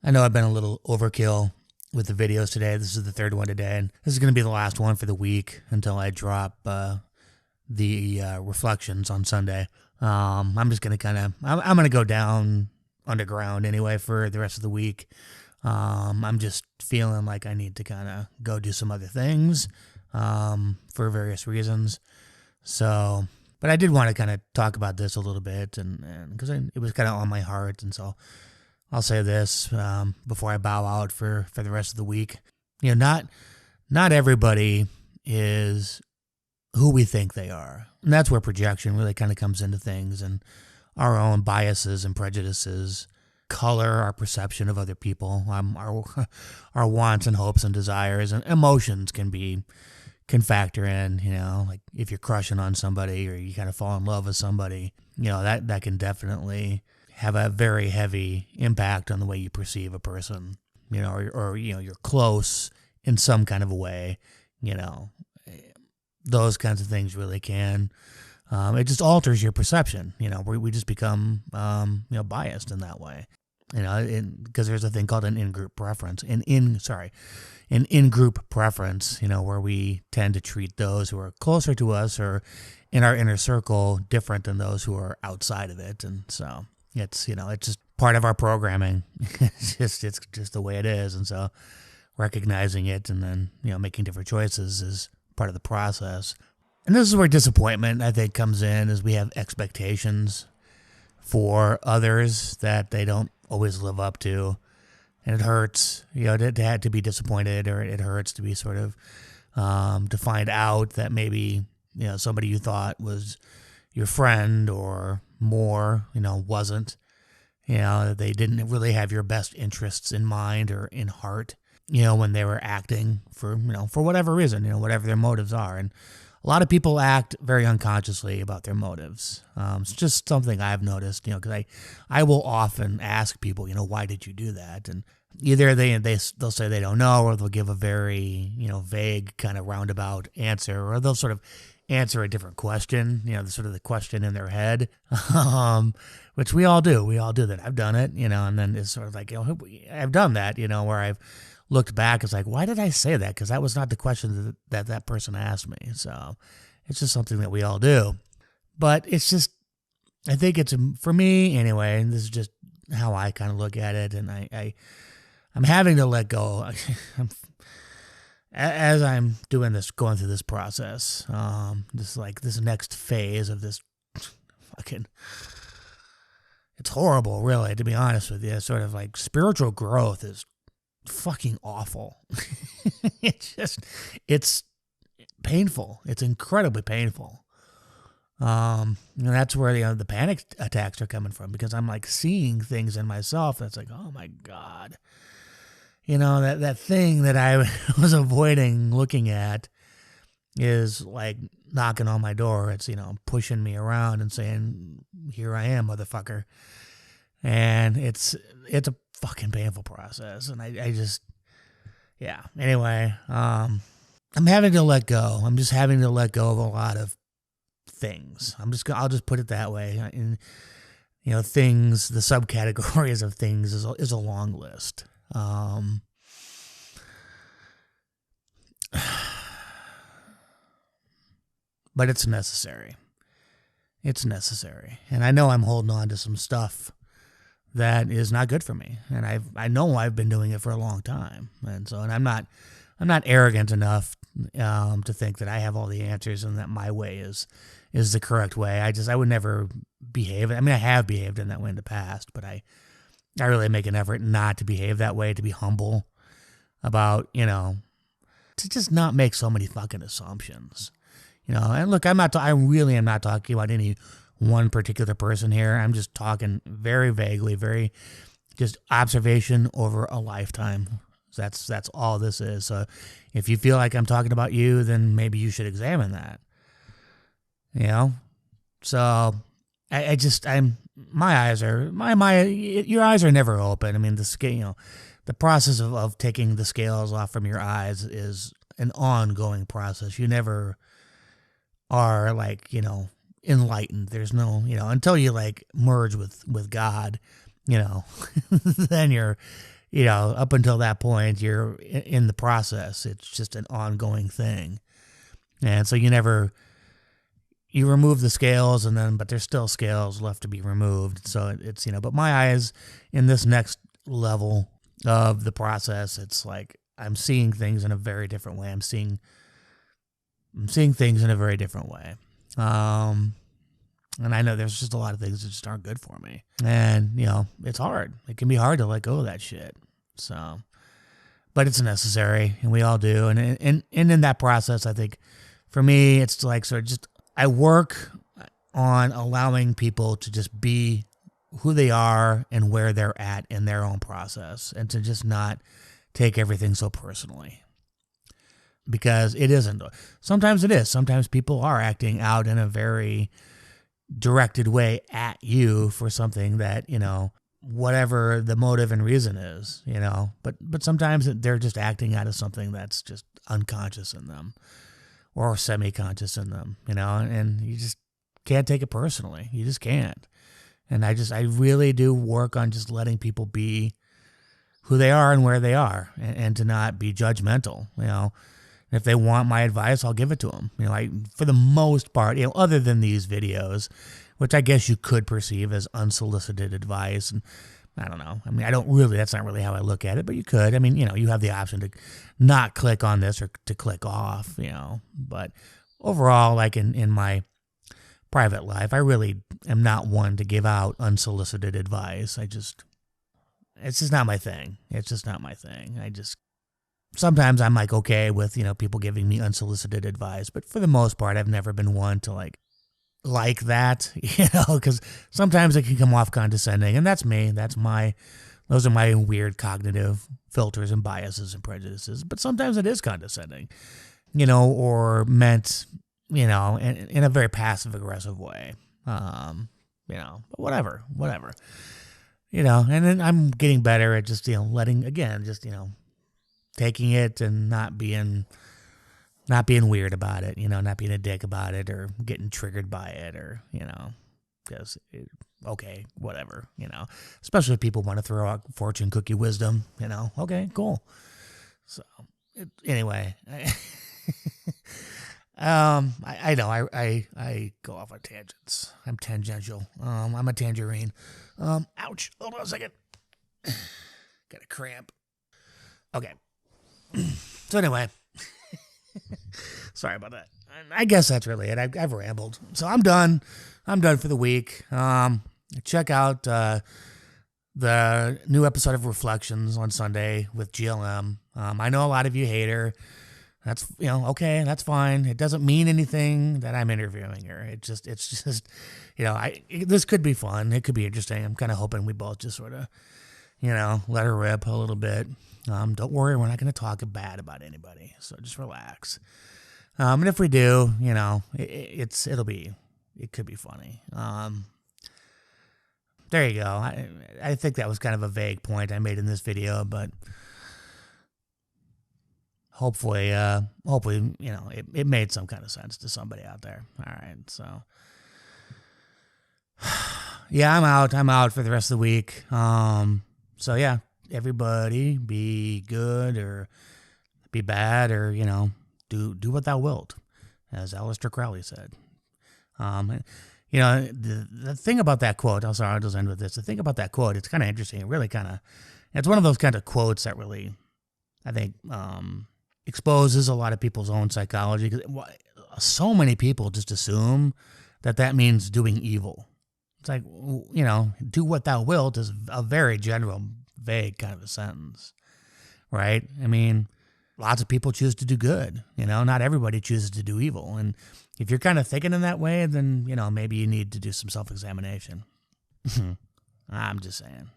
I know I've been a little overkill with the videos today. This is the third one today, and this is going to be the last one for the week until I drop the reflections on Sunday. I'm just going to I'm going to go down underground anyway for the rest of the week. I'm just feeling like I need to kind of go do some other things for various reasons. So, but I did want to kind of talk about this a little bit, and because it was kind of on my heart, and so I'll say this before I bow out for the rest of the week. You know, not everybody is who we think they are, and that's where projection really kind of comes into things, and our own biases and prejudices color our perception of other people. Our wants and hopes and desires and emotions can factor in. You know, like if you're crushing on somebody or you kind of fall in love with somebody, you know, that can definitely have a very heavy impact on the way you perceive a person, you know, or you know, you're close in some kind of a way, you know, those kinds of things really can. It just alters your perception, you know, we just become, you know, biased in that way, you know, because there's a thing called an in-group preference, an in-group preference, you know, where we tend to treat those who are closer to us or in our inner circle different than those who are outside of it. And so it's, you know, it's just part of our programming. it's just the way it is. And so recognizing it and then, you know, making different choices is part of the process. And this is where disappointment, I think, comes in, is we have expectations for others that they don't always live up to. And it hurts, you know, to be disappointed, or it hurts to be sort of, to find out that maybe, you know, somebody you thought was your friend or more, you know, wasn't, you know, they didn't really have your best interests in mind or in heart, you know, when they were acting for, you know, for whatever reason, you know, whatever their motives are. And a lot of people act very unconsciously about their motives. It's just something I've noticed, you know, because I will often ask people, you know, why did you do that? And either they'll say they don't know, or they'll give a very, you know, vague kind of roundabout answer, or they'll sort of answer a different question, you know, the sort of the question in their head, which we all do. We all do that. I've done it, you know, and then it's sort of like, you know, I've done that, you know, where I've looked back, it's like, why did I say that? Because that was not the question that person asked me. So it's just something that we all do. But it's just, I think it's, for me anyway, and this is just how I kind of look at it, and I'm having to let go. As I'm doing this, going through this process, this next phase of this fucking, it's horrible, really, to be honest with you. Sort of like spiritual growth is fucking awful. It's painful. It's incredibly painful. You know, that's where, you know, the panic attacks are coming from, because I'm like seeing things in myself that's like, oh my God. You know, that thing that I was avoiding looking at is like knocking on my door. It's, you know, pushing me around and saying, here I am, motherfucker. And it's a fucking painful process. And I just, yeah. Anyway, I'm having to let go. I'm just having to let go of a lot of things. I'll just put it that way. And, you know, things, the subcategories of things is a long list. But it's necessary. It's necessary. And I know I'm holding on to some stuff that is not good for me. And I know I've been doing it for a long time. And so, and I'm not arrogant enough, to think that I have all the answers and that my way is the correct way. I would never behave. I mean, I have behaved in that way in the past, but I really make an effort not to behave that way, to be humble about, you know, to just not make so many fucking assumptions, you know. And look, I really am not talking about any one particular person here. I'm just talking very vaguely, very just observation over a lifetime. That's all this is. So if you feel like I'm talking about you, then maybe you should examine that, you know. So your eyes are never open. I mean, the scale, you know, the process of taking the scales off from your eyes is an ongoing process. You never are, like, you know, enlightened. There's no, you know, until you like merge with God, you know, then you're up until that point, you're in the process. It's just an ongoing thing. And so you remove the scales but there's still scales left to be removed. So it's, but my eyes in this next level of the process, it's like I'm seeing things in a very different way. I'm seeing things in a very different way. And I know there's just a lot of things that just aren't good for me. And, it's hard. It can be hard to let go of that shit. So, but it's necessary, and we all do. And in that process, I think for me, it's like sort of just, I work on allowing people to just be who they are and where they're at in their own process, and to just not take everything so personally. Because it isn't. Sometimes it is. Sometimes people are acting out in a very directed way at you for something that, whatever the motive and reason is, but sometimes they're just acting out of something that's just unconscious in them or semi-conscious in them, and you just can't take it personally. You just can't. And I really do work on just letting people be who they are and where they are, and to not be judgmental, If they want my advice, I'll give it to them. For the most part, other than these videos, which I guess you could perceive as unsolicited advice. And I don't know. That's not really how I look at it, but you could. You have the option to not click on this or to click off, But overall, like in my private life, I really am not one to give out unsolicited advice. It's just not my thing. It's just not my thing. Sometimes I'm like okay with, people giving me unsolicited advice, but for the most part, I've never been one to like that, because sometimes it can come off condescending, and that's me. Those are my weird cognitive filters and biases and prejudices. But sometimes it is condescending, or meant, in a very passive aggressive way. But whatever. And then I'm getting better at just, letting, again, just, taking it and not being weird about it, not being a dick about it or getting triggered by it or, because, okay, whatever, especially if people want to throw out fortune cookie wisdom, okay, cool. So anyway, I know I go off on tangents. I'm tangential. I'm a tangerine. Ouch. Hold on a second. Got a cramp. Okay. So anyway, sorry about that. I guess that's really it. I've rambled. So I'm done. I'm done for the week. Check out the new episode of Reflections on Sunday with GLM. I know a lot of you hate her. That's, okay, that's fine. It doesn't mean anything that I'm interviewing her. It's just, this could be fun. It could be interesting. I'm kind of hoping we both just sort of, let her rip a little bit. Don't worry, we're not going to talk bad about anybody. So just relax. And if we do, it could be funny. There you go. I think that was kind of a vague point I made in this video, but hopefully, it made some kind of sense to somebody out there. All right. So yeah, I'm out for the rest of the week. So yeah, everybody be good or be bad or, do what thou wilt, as Aleister Crowley said. The thing about that quote, I'll just end with this. The thing about that quote, it's kind of interesting. It really it's one of those kind of quotes that really, I think, exposes a lot of people's own psychology. Because so many people just assume that means doing evil. It's like, do what thou wilt is a very general, vague kind of a sentence, right? Lots of people choose to do good, not everybody chooses to do evil. And if you're kind of thinking in that way, then, maybe you need to do some self-examination. I'm just saying.